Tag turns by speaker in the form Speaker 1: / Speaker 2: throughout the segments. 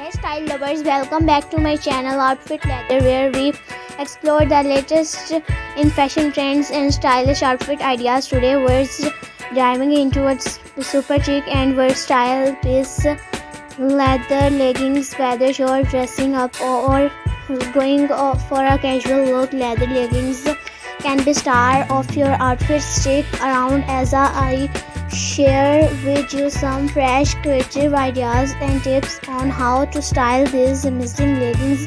Speaker 1: Hey style lovers, welcome back to my channel Outfit Leather, where we explore the latest in fashion trends and stylish outfit ideas. Today we're diving into a super chic and versatile piece, leather leggings. Whether you're dressing up or going for a casual look, leather leggings can be star of your outfit. Stick around as I share with you some fresh creative ideas and tips on how to style these amazing leggings.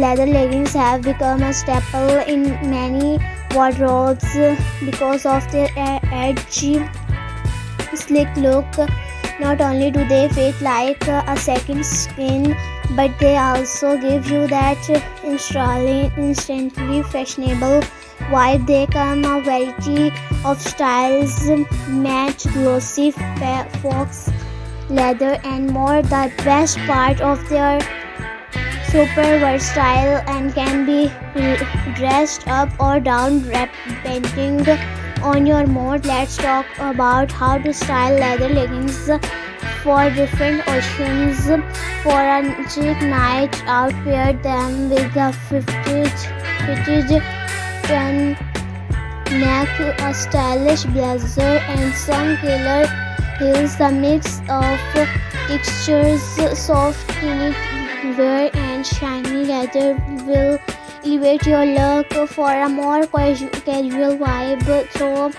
Speaker 1: Leather leggings have become a staple in many wardrobes because of their edgy, sleek look. Not only do they fit like a second skin, but they also give you that instantly fashionable vibe. They come a variety of styles, match, glossy, fox leather and more. The best part of their super versatile and can be dressed up or down depending on your mood. Let's talk about how to style leather leggings for different occasions. For a chic night out, pair them with a fitted neck, a stylish blazer and some killer heels. The mix of textures, soft knitwear and shiny leather will elevate your look. For a more casual vibe, throw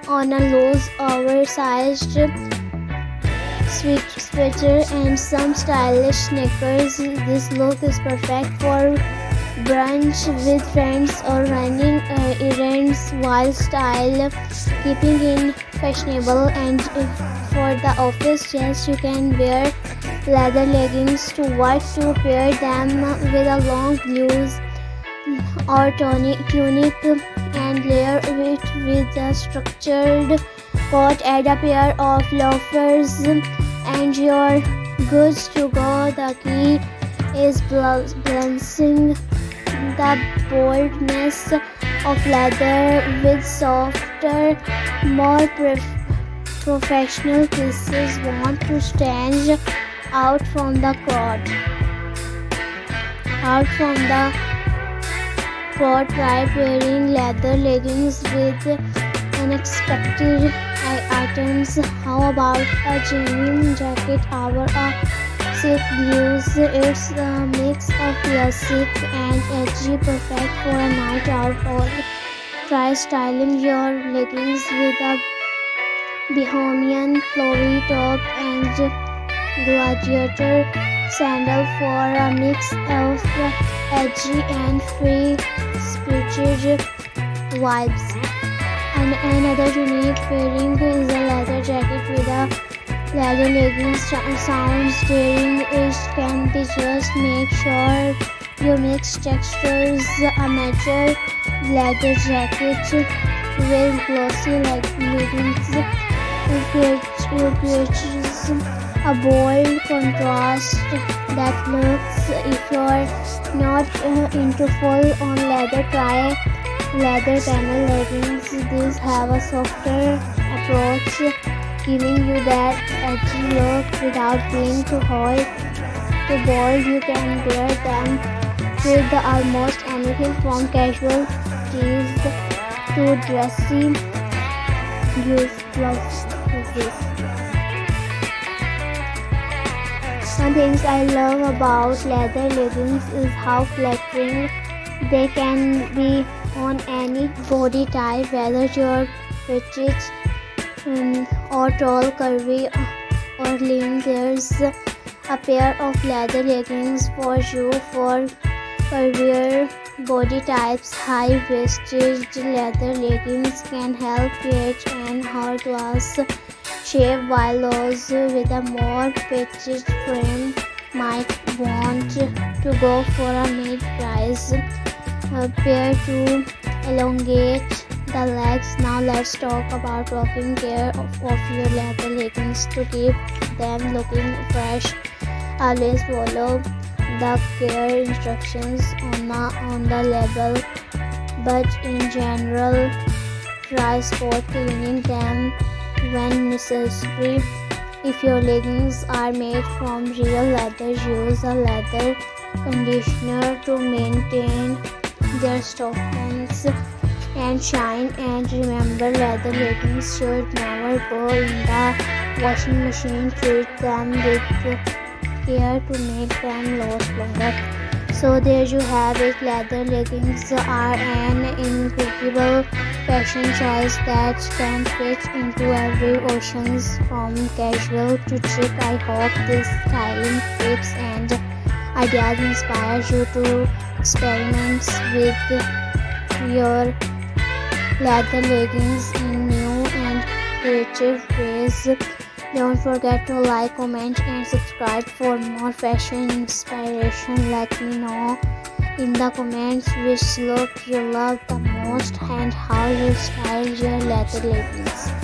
Speaker 1: on a loose oversized sweater and some stylish sneakers. This look is perfect for brunch with friends or running errands while style keeping in fashionable. And for the office, yes, you can wear leather leggings to work, to pair them with a long blouse or tunic and layer it with a structured coat. Add a pair of loafers and you're good to go. The key is balancing the boldness of leather with softer, more professional pieces. Want to stand out from the crowd. Try pairing leather leggings with unexpected items. How about a genuine jacket or a silk blues? It's a mix of classic and edgy, perfect for a night out. Or try styling your leggings with a bohemian flowy top and gladiator sandal for a mix of edgy and free-spirited vibes. And another unique pairing is a leather jacket with a leather leggings. Sounds daring, it can be. Just make sure you mix textures. A mature leather jacket with glossy leggings creates a bold contrast that looks. If you're not into full-on leather, try leather panel leggings. These have a softer approach, giving you that edgy look without being too hot, too bold. You can wear them with almost anything from casual tees to dressy blouses. One thing I love about leather leggings is how flattering they can be on any body type, whether you're petite or tall, curvy or lean. There's a pair of leather leggings for you. For curvier body types, high-waisted leather leggings can help create an hourglass shape, while those with a more petite frame might want to go for a mid-rise pair to elongate the legs. Now let's talk about taking care of your leather leggings to keep them looking fresh. Always follow the care instructions on the label, but in general, try spot cleaning them when necessary. If your leggings are made from real leather, use a leather conditioner to maintain their softness and shine. And remember, leather leggings should never go in the washing machine. Treat them with care to make them last longer. So there you have it. Leather leggings are an incredible fashion choice that can fit into every occasion, from casual to chic. I hope these styling tips and ideas inspire you to experiment with your leather leggings in new and creative ways. Don't forget to like, comment, and subscribe for more fashion inspiration. Let me know in the comments which look you love the most and how you style your leather leggings.